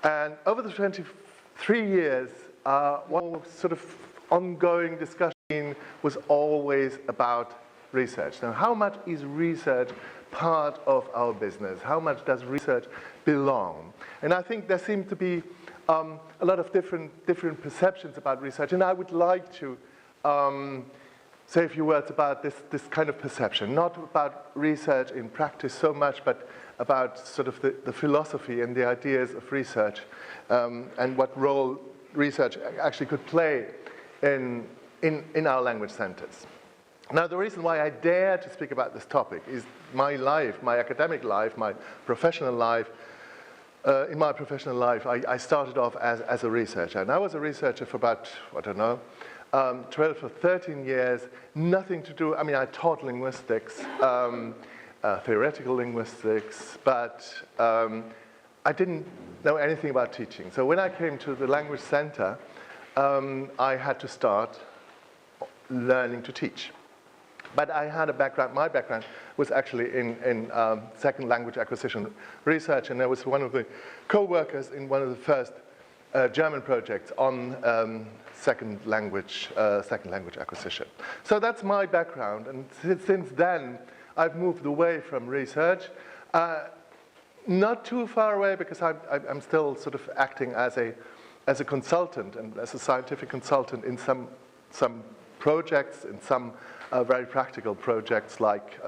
And over the 23 years, one sort of ongoing discussion was always about research. Now, how much is research part of our business? How much does research belong? And I think there seem to be a lot of different perceptions about research, and I would like to say a few words about this kind of perception, not about research in practice so much, but about sort of the philosophy and the ideas of research, and what role research actually could play in our language centers. Now, the reason why I dare to speak about this topic is my life, my academic life, my professional life. In my professional life, I started off as a researcher, and I was a researcher for about, 12 or 13 years, nothing to do, I taught linguistics, theoretical linguistics, but I didn't know anything about teaching. So when I came to the language center, I had to start learning to teach. But I had a background, my background was actually in second language acquisition research, and I was one of the co-workers in one of the first German projects on second language acquisition. So that's my background, and since then I've moved away from research, not too far away because I'm still sort of acting as a consultant and as a scientific consultant in some projects, in some very practical projects like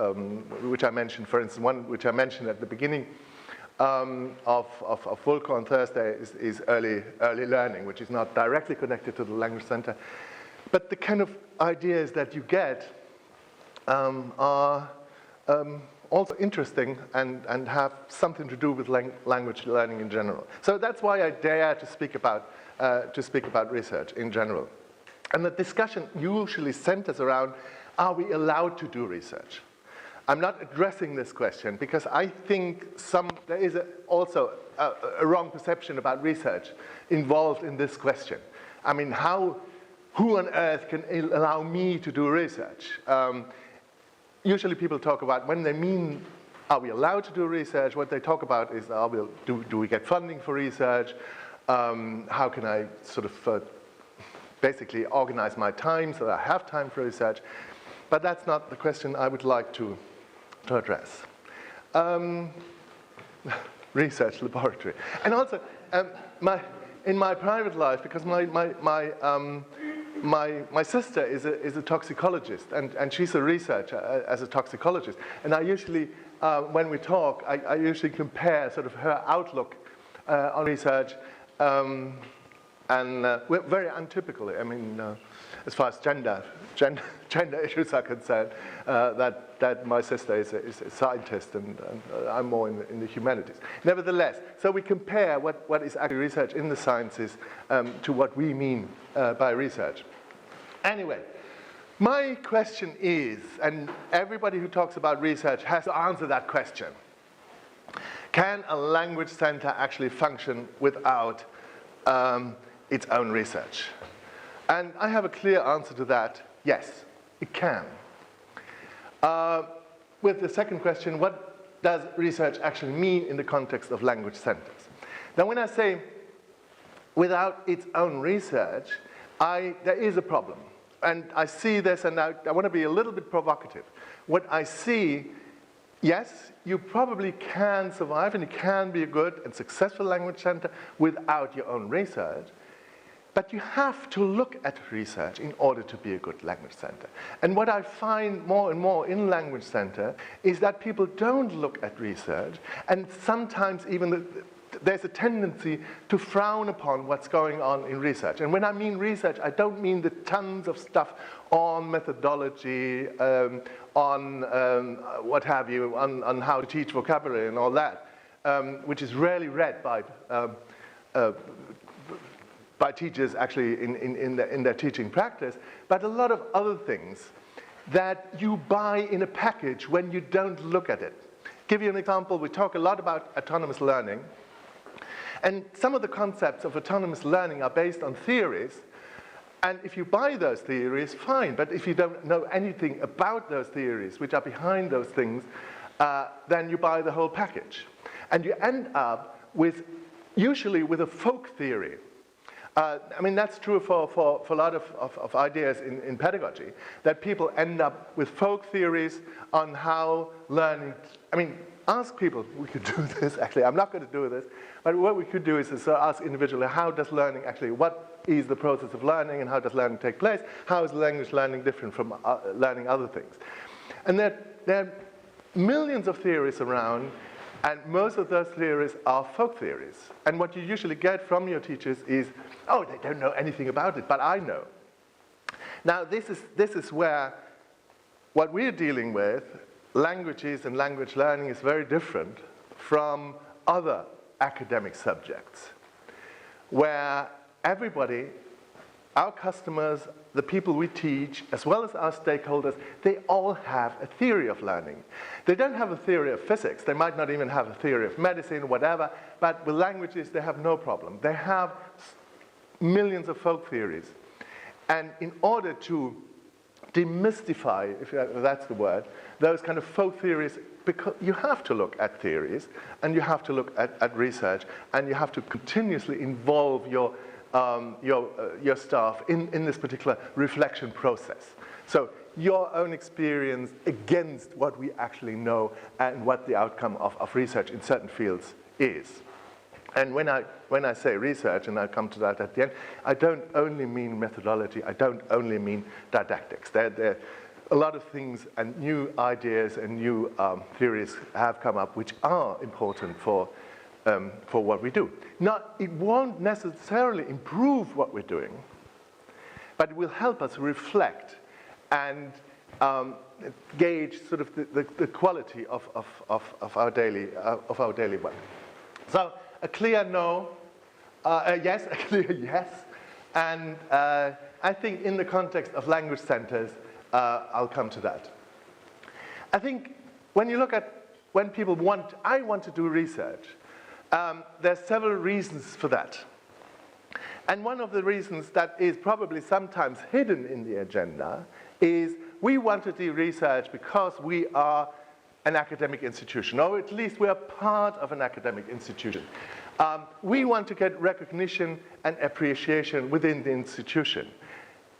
which I mentioned, for instance, one which I mentioned at the beginning of Wulkow on Thursday is early learning, which is not directly connected to the language center. But the kind of ideas that you get are also interesting and have something to do with language learning in general. So that's why I dare to speak about research in general. And the discussion usually centers around, are we allowed to do research? I'm not addressing this question because I think there is also a wrong perception about research involved in this question. I mean, who on earth can allow me to do research? Usually people talk about, when they mean, are we allowed to do research? What they talk about is, do we get funding for research? How can I sort of basically organize my time so that I have time for research? But that's not the question I would like to address. Research laboratory. And also, in my private life, because my sister is a toxicologist, and she's a researcher as a toxicologist. And I usually, when we talk, I usually compare sort of her outlook on research, and we're very untypical. I mean, as far as gender issues are concerned, that my sister is a scientist and I'm more in the humanities. Nevertheless, so we compare what is actually research in the sciences to what we mean by research. Anyway, my question is, and everybody who talks about research has to answer that question: can a language center actually function without its own research? And I have a clear answer to that: yes, it can. With the second question, what does research actually mean in the context of language centers? Now, when I say without its own research, there is a problem. And I see this, and I want to be a little bit provocative. What I see, yes, you probably can survive and you can be a good and successful language center without your own research. But you have to look at research in order to be a good language center. And what I find more and more in language center is that people don't look at research, and sometimes even there's a tendency to frown upon what's going on in research. And when I mean research, I don't mean the tons of stuff on methodology, on what have you, on how to teach vocabulary and all that, which is rarely read by teachers actually in their teaching practice, but a lot of other things that you buy in a package when you don't look at it. Give you an example, we talk a lot about autonomous learning, and some of the concepts of autonomous learning are based on theories, and if you buy those theories, fine, but if you don't know anything about those theories which are behind those things, then you buy the whole package. And you end up with usually with a folk theory. I mean, that's true for a lot of ideas in pedagogy, that people end up with folk theories on how learning, I mean, ask people, we could do this actually, I'm not going to do this, but what we could do is ask individually, how does learning actually, what is the process of learning and how does learning take place? How is language learning different from learning other things? And there are millions of theories around, and most of those theories are folk theories. And what you usually get from your teachers is, oh, they don't know anything about it, but I know. Now, this is where what we're dealing with, languages and language learning, is very different from other academic subjects, where everybody, our customers, the people we teach, as well as our stakeholders, they all have a theory of learning. They don't have a theory of physics. They might not even have a theory of medicine, whatever, but with languages, they have no problem. They have millions of folk theories. And in order to demystify, if that's the word, those kind of folk theories, because you have to look at theories, and you have to look at research, and you have to continuously involve your staff in this particular reflection process. So your own experience against what we actually know and what the outcome of research in certain fields is. And when I say research, and I'll come to that at the end, I don't only mean methodology, I don't only mean didactics. There a lot of things and new ideas and new theories have come up which are important for what we do. Now, it won't necessarily improve what we're doing, but it will help us reflect and gauge sort of the quality of our daily work. So a clear no, a yes, a clear yes, and I think in the context of language centers, I'll come to that. I think when you look at when people I want to do research, there's several reasons for that. And one of the reasons that is probably sometimes hidden in the agenda is we want to do research because we are an academic institution, or at least we are part of an academic institution. We want to get recognition and appreciation within the institution.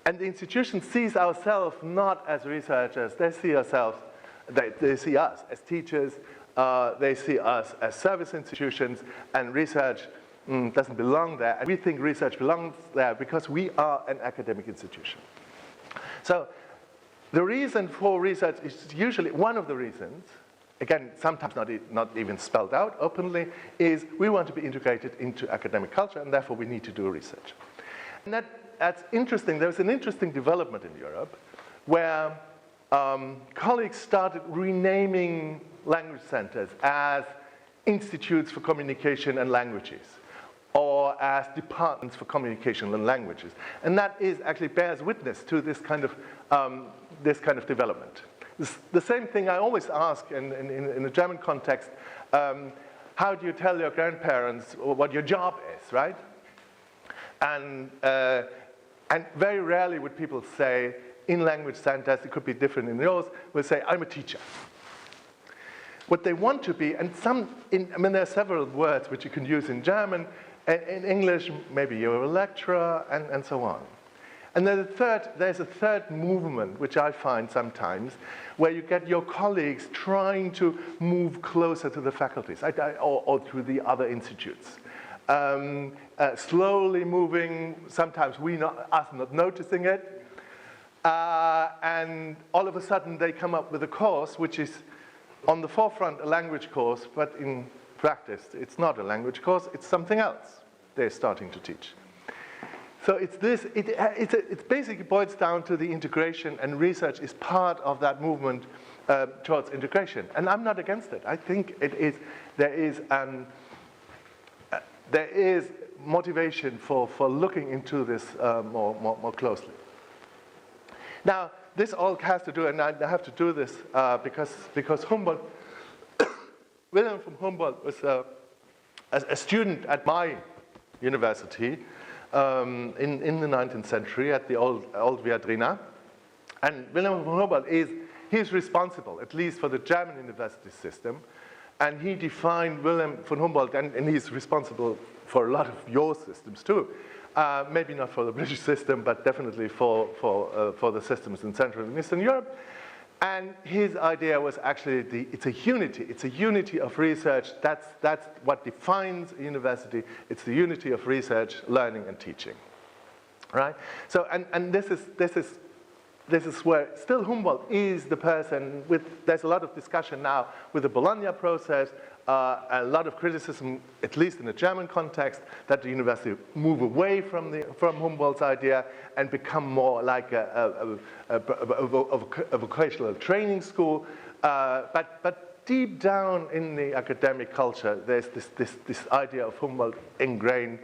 And the institution sees ourselves not as researchers, they see ourselves, they see us as teachers, they see us as service institutions, and research doesn't belong there. And we think research belongs there because we are an academic institution. So the reason for research is usually, one of the reasons, again, sometimes not even spelled out openly, is we want to be integrated into academic culture, and therefore we need to do research. And that's interesting. There was an interesting development in Europe where colleagues started renaming language centers as institutes for communication and languages, or as departments for communication and languages. And that actually bears witness to this kind of development. The same thing I always ask in the German context, how do you tell your grandparents what your job is, right? And very rarely would people say, in language centers, it could be different in yours, will say, I'm a teacher. What they want to be, and there are several words which you can use in German, in English, maybe you're a lecturer, and so on. And then there's a third movement, which I find sometimes, where you get your colleagues trying to move closer to the faculties, or to the other institutes. Slowly moving, sometimes us not noticing it, and all of a sudden they come up with a course which is on the forefront a language course, but in practice it's not a language course, it's something else they're starting to teach. So it basically boils down to the integration, and research is part of that movement towards integration. And I'm not against it. I think there is motivation for looking into this more closely. Now, this all has to do, and I have to do this because Humboldt, Wilhelm von Humboldt was a student at my university in the 19th century at the old Viadrina. And Wilhelm von Humboldt he's responsible, at least for the German university system, And he defined Wilhelm von Humboldt, and he's responsible for a lot of your systems too. Maybe not for the British system, but definitely for the systems in Central and Eastern Europe. And his idea was actually it's a unity of research. That's what defines a university. It's the unity of research, learning, and teaching, right? So, and this is where still Humboldt is the person there's a lot of discussion now with the Bologna process, a lot of criticism, at least in the German context, that the university move away from Humboldt's idea and become more like a vocational training school. But deep down in the academic culture, there's this idea of Humboldt ingrained.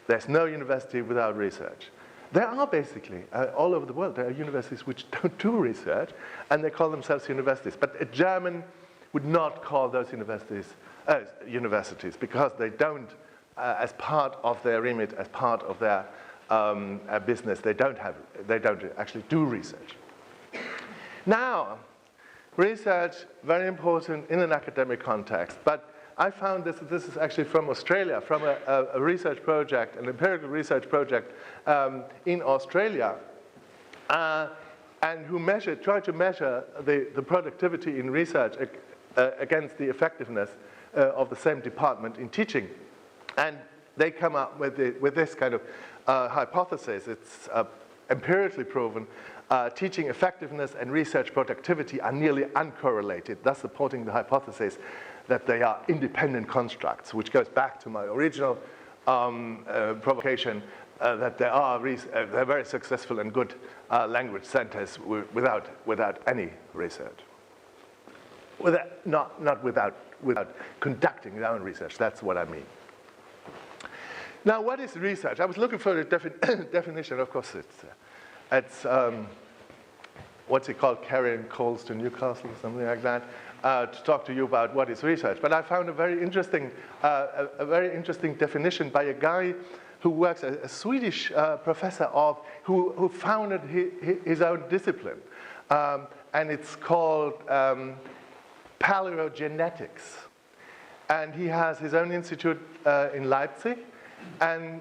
There's no university without research. There are basically, all over the world, there are universities which don't do research, and they call themselves universities. But a German would not call those universities because they don't, as part of their remit, as part of their business, they don't actually do research. Now, research, very important in an academic context, but I found this is actually from Australia, from a research project, an empirical research project in Australia, and who tried to measure the productivity in research against the effectiveness of the same department in teaching. And they come up with this kind of hypothesis. It's empirically proven. Teaching effectiveness and research productivity are nearly uncorrelated, thus supporting the hypothesis that they are independent constructs, which goes back to my original provocation that they're very successful and good language centers without any research. Not without conducting their own research. That's what I mean. Now, what is research? I was looking for a definition. Of course, it's what's it called? Carrying coals to Newcastle or something like that. To talk to you about what is research. But I found a very interesting definition by a guy who works, a Swedish professor who founded his own discipline. And it's called paleogenetics. And he has his own institute in Leipzig. And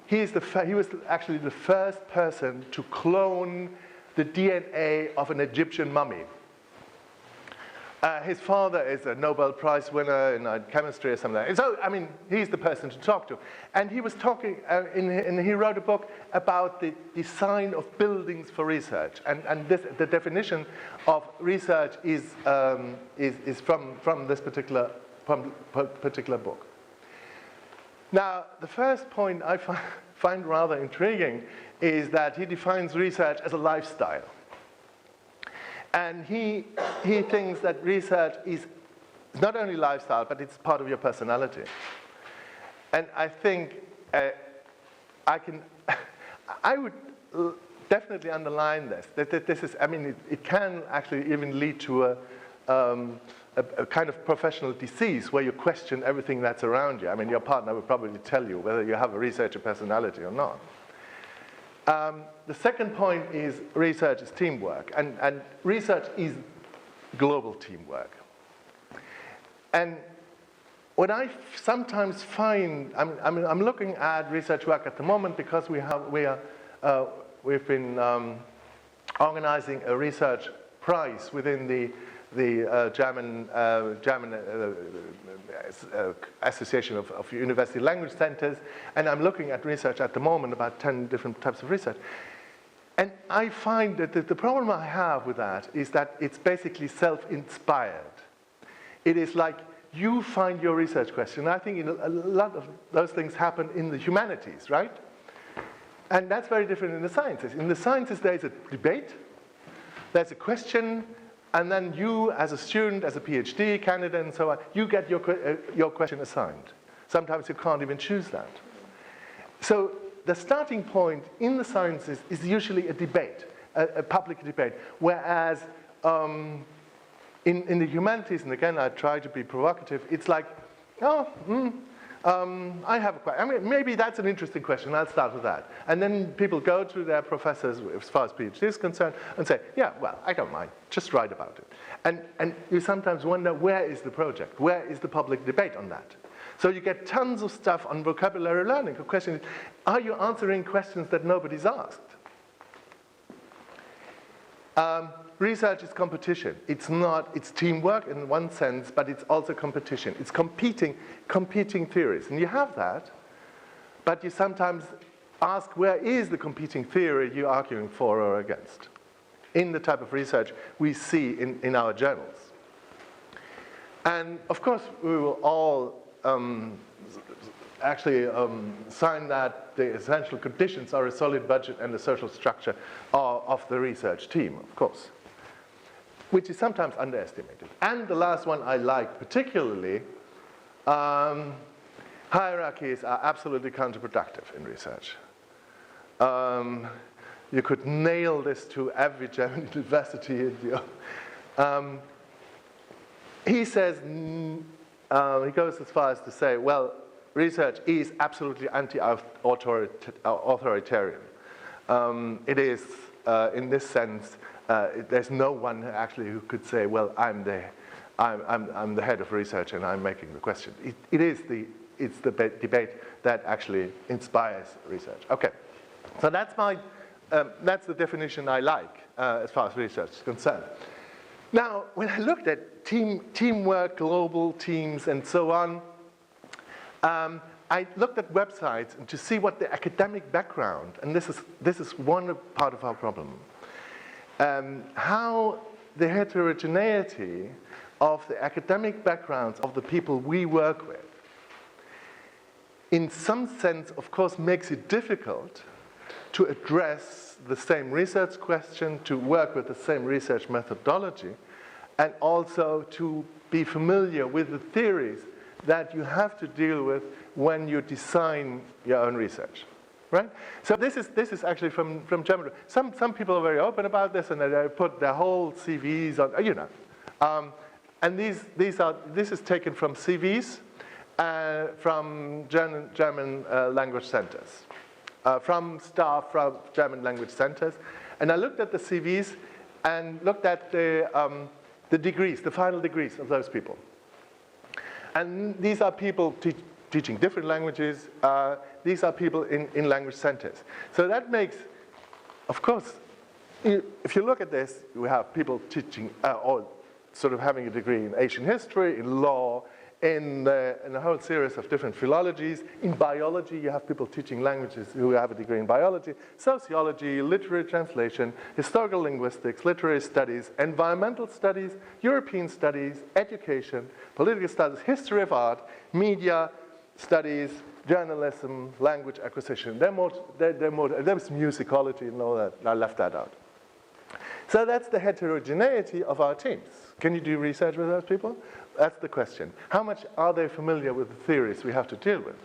he was actually the first person to clone the DNA of an Egyptian mummy. His father is a Nobel Prize winner in chemistry or something like that. So, I mean, he's the person to talk to. And he was talking, and he wrote a book about the design of buildings for research. And the definition of research is from this particular book. Now, the first point I find rather intriguing is that he defines research as a lifestyle. And he thinks that research is not only lifestyle, but it's part of your personality. And I think I would definitely underline this. That this is, I mean, it can actually even lead to a kind of professional disease where you question everything that's around you. I mean, your partner will probably tell you whether you have a researcher personality or not. The second point is research is teamwork, and research is global teamwork. And what I sometimes find, I'm looking at research work at the moment because we've been organizing a research prize within the German Association of University Language Centers, and I'm looking at research at the moment, about 10 different types of research. And I find that the problem I have with that is that it's basically self-inspired. It is like you find your research question. I think a lot of those things happen in the humanities, right? And that's very different in the sciences. In the sciences, there's a debate, there's a question, and then you, as a student, as a PhD candidate, and so on, you get your question assigned. Sometimes you can't even choose that. So the starting point in the sciences is usually a debate, a public debate, whereas in the humanities, and again, I try to be provocative, it's like, I have a question. I mean, maybe that's an interesting question. I'll start with that. And then people go to their professors, as far as PhD is concerned, and say, yeah, well, I don't mind. Just write about it. And you sometimes wonder, where is the project? Where is the public debate on that? So you get tons of stuff on vocabulary learning. The question is, are you answering questions that nobody's asked? Research is competition. It's teamwork in one sense, but it's also competition. It's competing theories. And you have that, but you sometimes ask, where is the competing theory you're arguing for or against? In the type of research we see in our journals. And of course, we will all sign that the essential conditions are a solid budget and a social structure of the research team, of course, which is sometimes underestimated. And the last one I like particularly, hierarchies are absolutely counterproductive in research. You could nail this to every German university. He says, he goes as far as to say, well, research is absolutely anti-authoritarian. It is, in this sense, there's no one actually who could say, well, I'm the head of research and I'm making the question. It's the debate that actually inspires research. Okay, so that's the definition I like as far as research is concerned. Now, when I looked at teamwork, global teams, and so on, I looked at websites to see what the academic background, and this is one part of our problem, how the heterogeneity of the academic backgrounds of the people we work with, in some sense, of course, makes it difficult to address the same research question, to work with the same research methodology, and also to be familiar with the theories that you have to deal with when you design your own research, right? So this is actually from Germany. Some people are very open about this, and they put their whole CVs on, you know. And this is taken from CVs from German language centers. From staff from German language centers. And I looked at the CVs and looked at the degrees, the final degrees of those people. And these are people teaching different languages. These are people in language centers. So that makes, of course, if you look at this, we have people teaching, or sort of having a degree in Asian history, in law, in a whole series of different philologies. In biology, you have people teaching languages who have a degree in biology, sociology, literary translation, historical linguistics, literary studies, environmental studies, European studies, education, political studies, history of art, media studies, journalism, language acquisition. There's musicology and all that. I left that out. So that's the heterogeneity of our teams. Can you do research with those people? That's the question. How much are they familiar with the theories we have to deal with?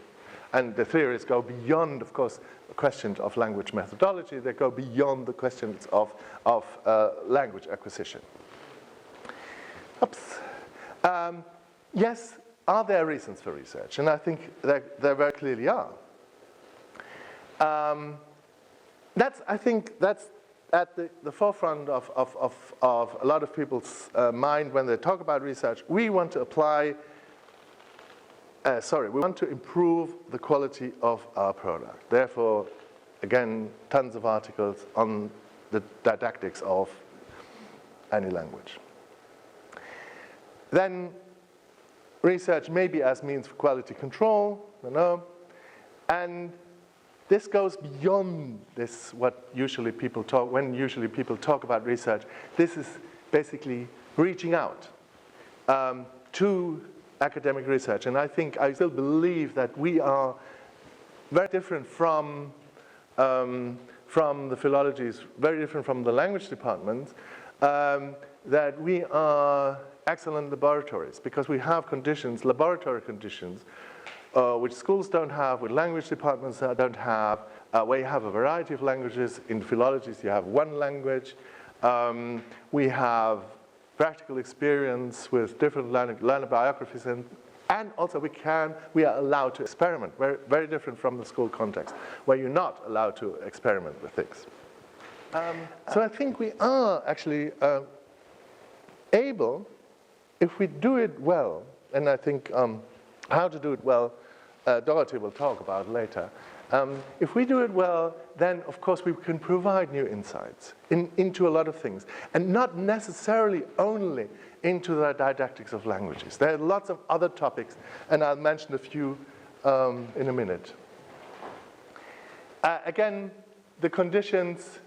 And the theories go beyond, of course, the questions of language methodology. They go beyond the questions of language acquisition. Oops. Yes, are there reasons for research? And I think there very clearly are. I think that's at the forefront of a lot of people's mind when they talk about research. We want to we want to improve the quality of our product. Therefore, again, tons of articles on the didactics of any language. Then, research maybe as means for quality control, and this goes beyond this, what usually people talk, when usually people talk about research. This is basically reaching out to academic research. And I still believe that we are very different from the philologies, very different from the language departments, that we are excellent laboratories because we have conditions, laboratory conditions, which schools don't have, which language departments don't have, where you have a variety of languages. In philologies, you have one language. We have practical experience with different learner biographies and And also we are allowed to experiment, very, very different from the school context, where you're not allowed to experiment with things. So I think we are actually able, if we do it well, and I think how to do it well, Dorothy will talk about later. If we do it well, then of course we can provide new insights into a lot of things, and not necessarily only into the didactics of languages. There are lots of other topics, and I'll mention a few in a minute. Again, the conditions.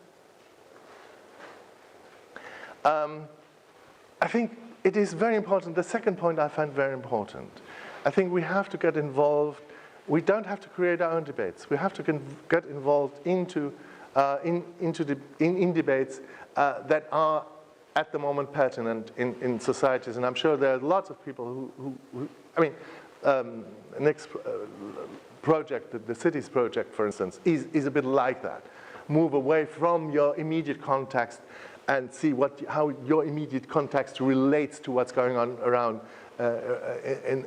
I think it is very important. The second point I find very important. I think we have to get involved. We don't have to create our own debates. We have to get involved into debates that are at the moment pertinent in societies. And I'm sure there are lots of people who I mean, next project, the cities project, for instance, is a bit like that. Move away from your immediate context and see how your immediate context relates to what's going on around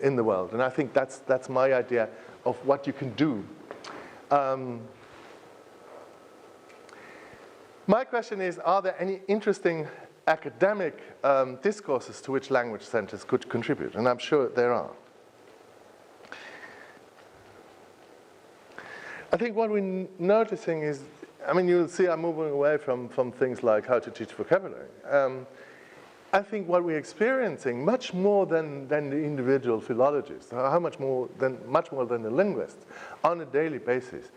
in the world. And I think that's my idea of what you can do. My question is, are there any interesting academic discourses to which language centers could contribute? And I'm sure there are. I think what we're noticing is, I mean, you'll see I'm moving away from things like how to teach vocabulary. I think what we're experiencing, much more than the individual philologists, much more than the linguists, on a daily basis,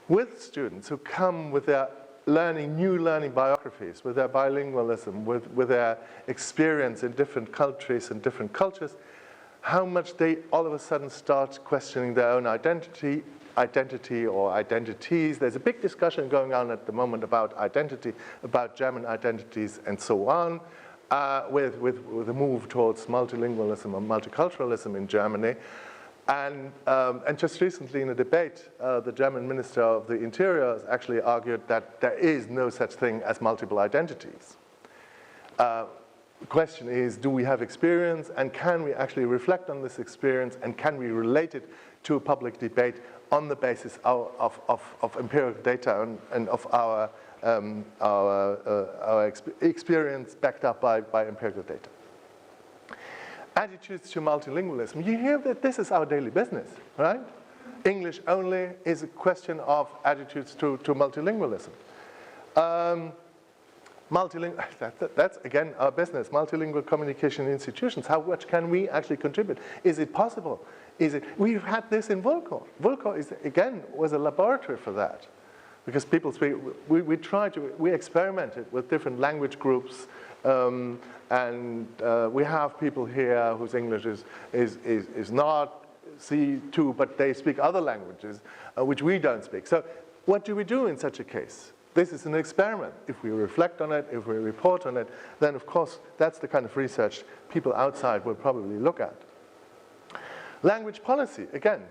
with students who come with their new learning biographies, with their bilingualism, with their experience in different countries and different cultures, how much they all of a sudden start questioning their own identity or identities. There's a big discussion going on at the moment about identity, about German identities and so on, with a move towards multilingualism or multiculturalism in Germany. And just recently in a debate, the German Minister of the Interior has actually argued that there is no such thing as multiple identities. The question is, do we have experience, and can we actually reflect on this experience, and can we relate it to a public debate on the basis of empirical data and of our experience backed up by empirical data? Attitudes to multilingualism. You hear that this is our daily business, right? English only is a question of attitudes to multilingualism. That's again our business. Multilingual communication institutions. How much can we actually contribute? Is it possible? We've had this in Wulkow. Wulkow was a laboratory for that, because people speak. We experimented with different language groups, and we have people here whose English is not C2, but they speak other languages which we don't speak. So, what do we do in such a case? This is an experiment. If we reflect on it, if we report on it, then of course that's the kind of research people outside will probably look at. Language policy, again.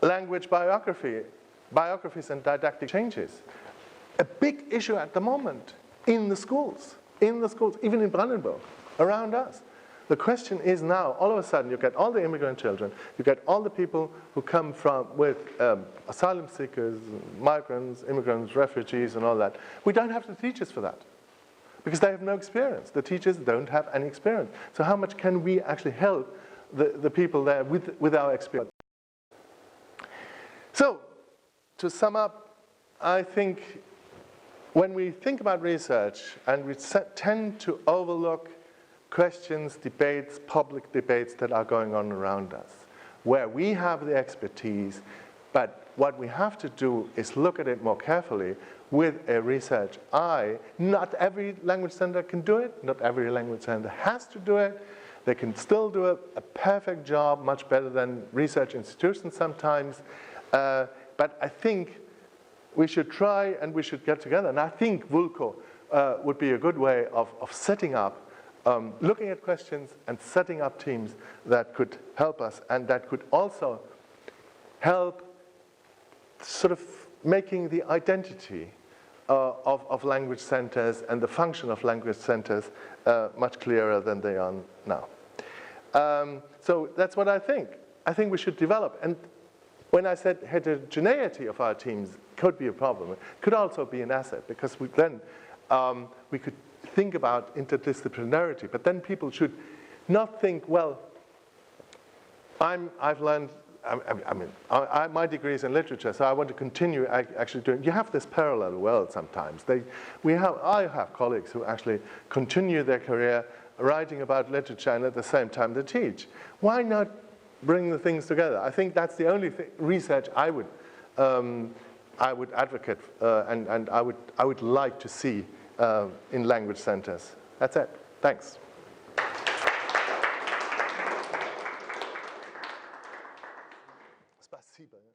Language biographies and didactic changes. A big issue at the moment in the schools, even in Brandenburg, around us. The question is now, all of a sudden, you get all the immigrant children, you get all the people who come with asylum seekers, migrants, immigrants, refugees, and all that. We don't have the teachers for that, because they have no experience. The teachers don't have any experience. So how much can we actually help the people there with our experience? So, to sum up, I think when we think about research, and we tend to overlook questions, debates, public debates that are going on around us, where we have the expertise, but what we have to do is look at it more carefully with a research eye. Not every language center can do it. Not every language center has to do it. They can still do a perfect job, much better than research institutions sometimes. But I think we should try and we should get together. And I think Wulkow would be a good way of setting up, looking at questions and setting up teams that could help us, and that could also help sort of making the identity of language centers and the function of language centers much clearer than they are now. So that's what I think. I think we should develop. And when I said heterogeneity of our teams could be a problem, it could also be an asset, because then we could think about interdisciplinarity. But then people should not think, well, I've learned, my degree is in literature, so I want to continue actually doing. You have this parallel world sometimes. I have colleagues who actually continue their career writing about literature and at the same time they teach. Why not bring the things together? I think that's the only research I would advocate and I would like to see in language centers. That's it. Thanks. Спасибо.